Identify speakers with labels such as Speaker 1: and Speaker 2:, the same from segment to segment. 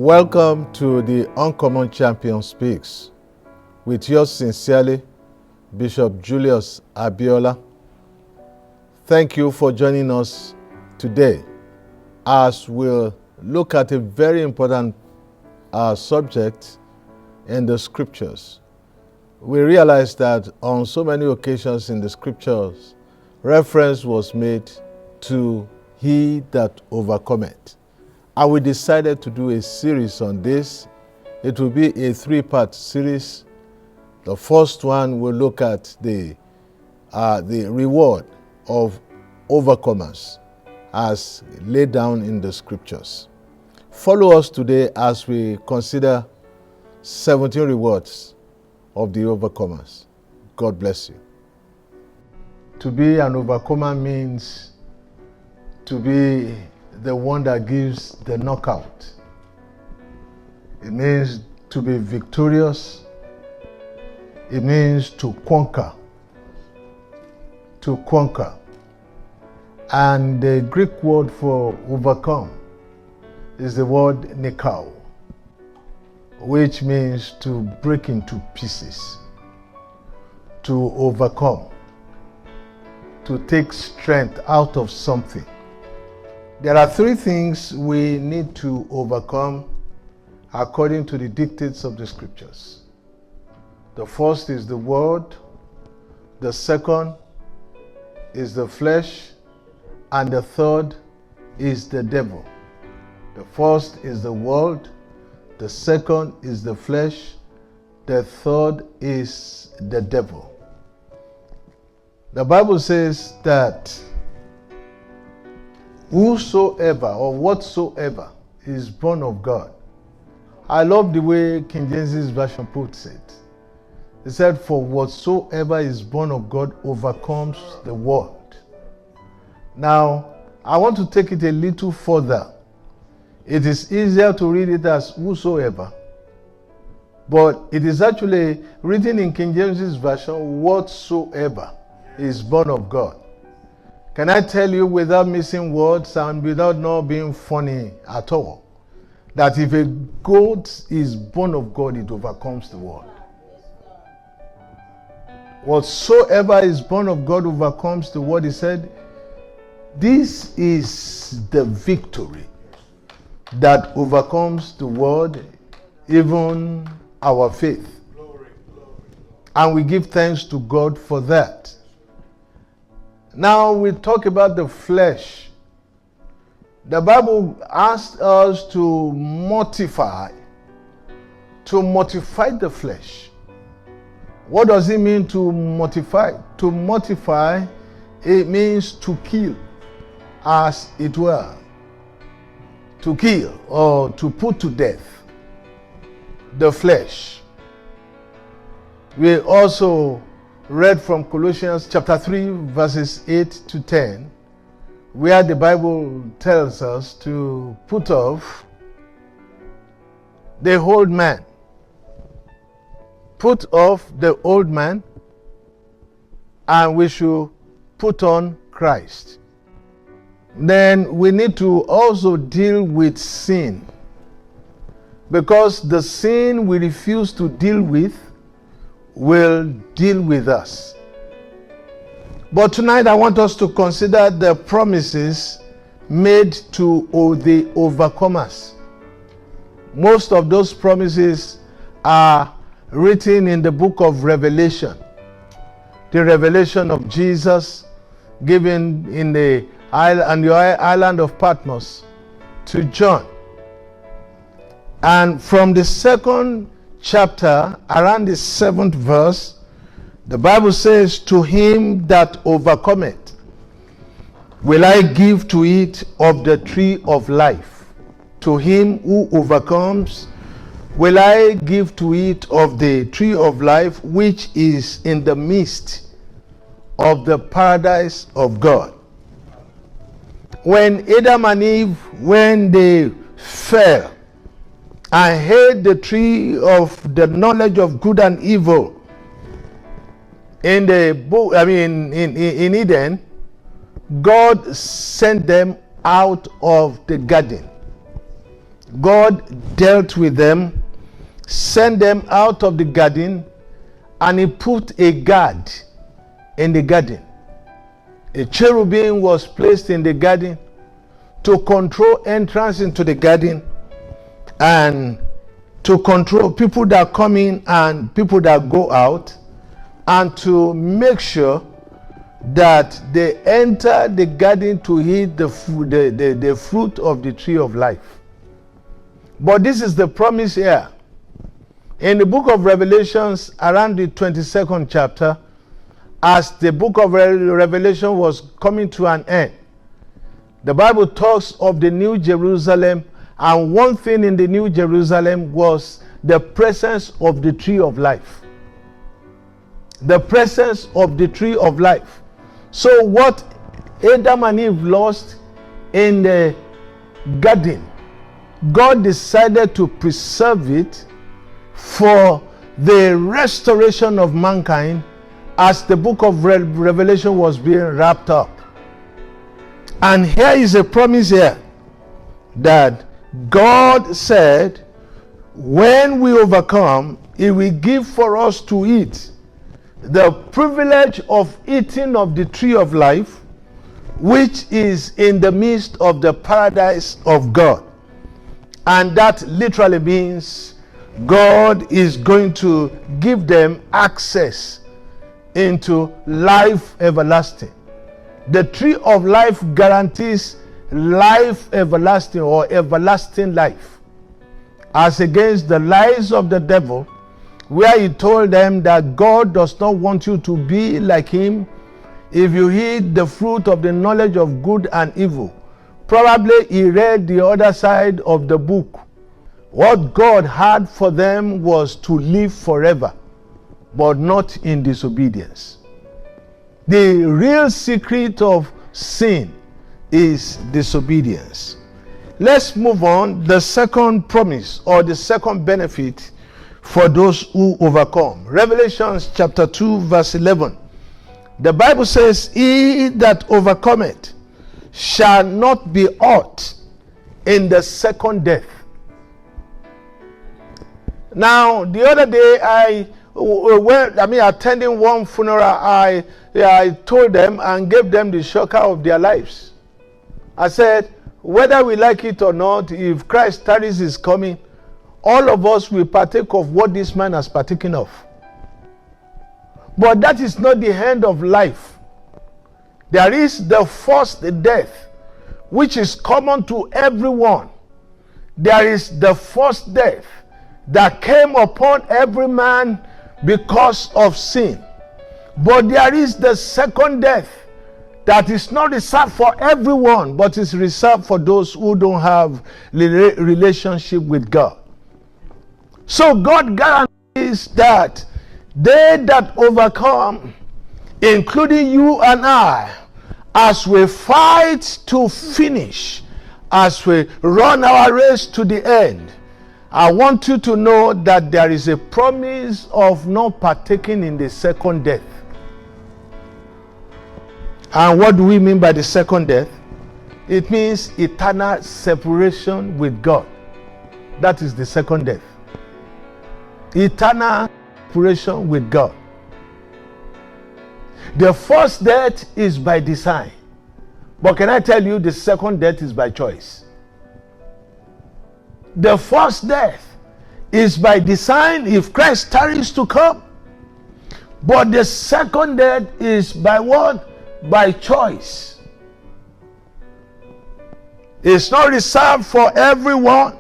Speaker 1: Welcome to the Uncommon Champion Speaks with yours sincerely, Bishop Julius Abiola. Thank you for joining us today as we'll look at a very important subject in the scriptures. We realize that on so many occasions in the scriptures, reference was made to he that overcometh. And we decided to do a series on this. It will be a 3-part series. The first one will look at the reward of overcomers as laid down in the scriptures. Follow us today as we consider 17 rewards of the overcomers. God bless you. To be an overcomer means to be the one that gives the knockout. It means to be victorious. It means to conquer. To conquer. And the Greek word for overcome is the word nikao, which means to break into pieces, to overcome, to take strength out of something. There are 3 things we need to overcome according to the dictates of the scriptures. The first is the world, the second is the flesh, and the third is the devil. The first is the world, the second is the flesh, the third is the devil. The Bible says that whosoever or whatsoever is born of God. I love the way King James Version puts it. It said, for whatsoever is born of God overcomes the world. Now, I want to take it a little further. It is easier to read it as whosoever, but it is actually written in King James Version, whatsoever is born of God. Can I tell you without missing words and without not being funny at all, that if a goat is born of God, it overcomes the world. Whatsoever is born of God overcomes the world. He said, this is the victory that overcomes the world, even our faith. And we give thanks to God for that. Now we talk about the flesh. The Bible asks us to mortify the flesh. What does it mean to mortify? To mortify, it means to kill, as it were. To kill or to put to death the flesh. We also read from Colossians chapter 3 verses 8 to 10, where the Bible tells us to put off the old man. Put off the old man, and we should put on Christ. Then we need to also deal with sin, because the sin we refuse to deal with will deal with us. But tonight I want us to consider the promises made to the overcomers. Most of those promises are written in the book of Revelation. The revelation of Jesus given in the island of Patmos to John. And from the 2nd chapter, around the 7th verse, the Bible says, to him that overcometh will I give to eat of the tree of life. To him who overcomes will I give to eat of the tree of life, which is in the midst of the paradise of God. When Adam and Eve, when they fell, I hate the tree of the knowledge of good and evil. In the book, in Eden, God sent them out of the garden. God dealt with them, sent them out of the garden, and he put a guard in the garden. A cherubim was placed in the garden to control entrance into the garden and to control people that come in and people that go out, and to make sure that they enter the garden to eat the fruit of the tree of life. But this is the promise here. In the book of Revelations, around the 22nd chapter, as the book of Revelation was coming to an end, the Bible talks of the New Jerusalem, and one thing in the New Jerusalem was the presence of the tree of life. The presence of the tree of life. So what Adam and Eve lost in the garden, God decided to preserve it for the restoration of mankind as the book of Revelation was being wrapped up. And here is a promise here that God said, when we overcome, he will give for us to eat the privilege of eating of the tree of life, which is in the midst of the paradise of God. And that literally means God is going to give them access into life everlasting. The tree of life guarantees life everlasting, or everlasting life, as against the lies of the devil, where he told them that God does not want you to be like him. If you eat the fruit of the knowledge of good and evil, probably he read the other side of the book. What God had for them was to live forever, but not in disobedience. The real secret of sin is disobedience. Let's move on. The second promise, or the second benefit for those who overcome. Revelation chapter 2 verse 11. The Bible says, he that overcometh shall not be hurt in the second death. Now, the other day, attending one funeral, I told them and gave them the shocker of their lives. I said, whether we like it or not, if Christ tarries his coming, all of us will partake of what this man has partaken of. But that is not the end of life. There is the first death, which is common to everyone. There is the first death that came upon every man because of sin. But there is the second death that is not reserved for everyone, but is reserved for those who don't have relationship with God. So God guarantees that they that overcome, including you and I, as we fight to finish, as we run our race to the end, I want you to know that there is a promise of not partaking in the second death. And what do we mean by the second death? It means eternal separation with God. That is the second death. Eternal separation with God. The first death is by design. But can I tell you, the second death is by choice. The first death is by design if Christ tarries to come. But the second death is by what? By choice. It's not reserved for everyone.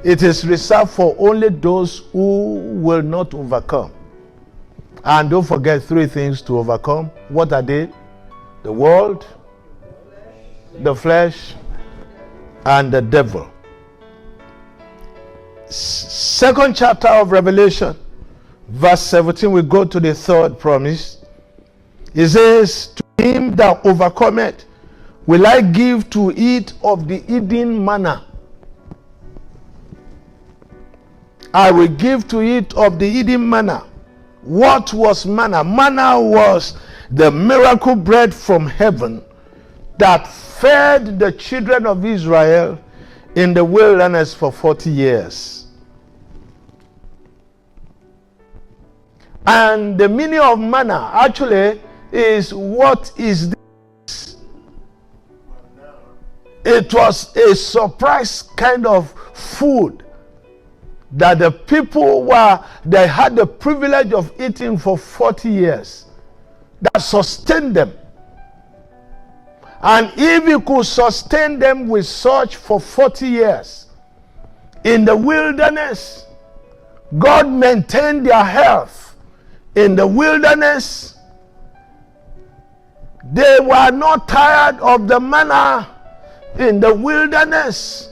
Speaker 1: It is reserved for only those who will not overcome. And don't forget 3 things to overcome. What are they? The world, the flesh, and the devil. Second chapter of Revelation, verse 17, we go to the third promise. It says, to him that overcometh will I give to eat of the hidden manna. I will give to eat of the hidden manna. What was manna? Manna was the miracle bread from heaven that fed the children of Israel in the wilderness for 40 years. And the meaning of manna actually is, what is this? It was a surprise kind of food that the people they had the privilege of eating for 40 years, that sustained them. And if you could sustain them with such for 40 years in the wilderness, God maintained their health. In the wilderness, they were not tired of the manna. In the wilderness,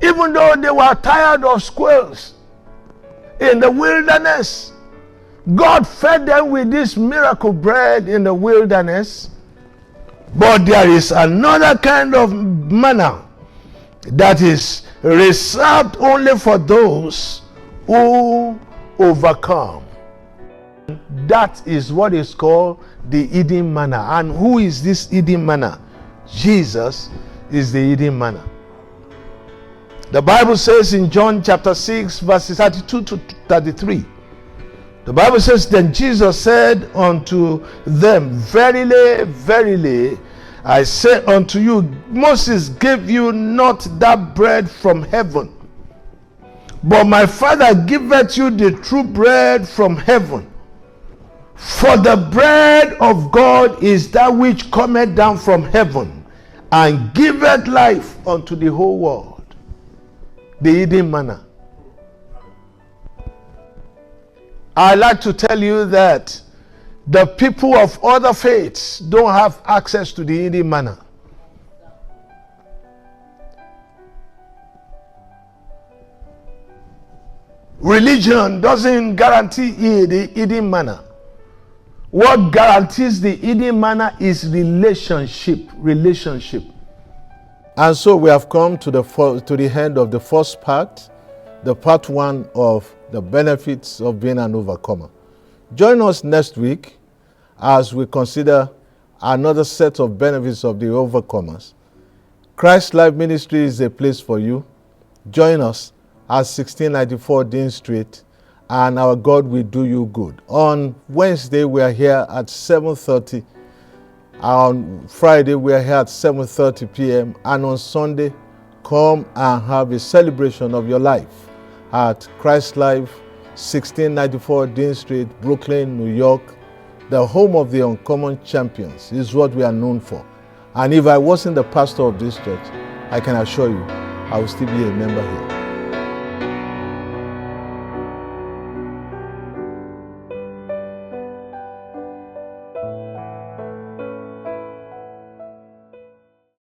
Speaker 1: even though they were tired of squirrels, in the wilderness, God fed them with this miracle bread in the wilderness. But there is another kind of manna that is reserved only for those who overcome. That is what is called the hidden manna. And who is this hidden manna? Jesus is the hidden manna. The Bible says in John chapter 6 verses 32 to 33, the Bible says, then Jesus said unto them, verily, verily, I say unto you, Moses gave you not that bread from heaven, but my Father giveth you the true bread from heaven. For the bread of God is that which cometh down from heaven, and giveth life unto the whole world. The hidden manna. I like to tell you that the people of other faiths don't have access to the hidden manna. Religion doesn't guarantee the hidden manna. What guarantees the hidden manna is relationship. And so we have come to the end of the first part, the part one of the benefits of being an overcomer. Join us next week as we consider another set of benefits of the overcomers. Christ Life Ministry is a place for you. Join us at 1694 Dean Street, and our God will do you good. On Wednesday, we are here at 7:30. On Friday, we are here at 7:30 p.m. And on Sunday, come and have a celebration of your life at Christ Life, 1694 Dean Street, Brooklyn, New York. The home of the uncommon champions is what we are known for. And if I wasn't the pastor of this church, I can assure you, I will still be a member here.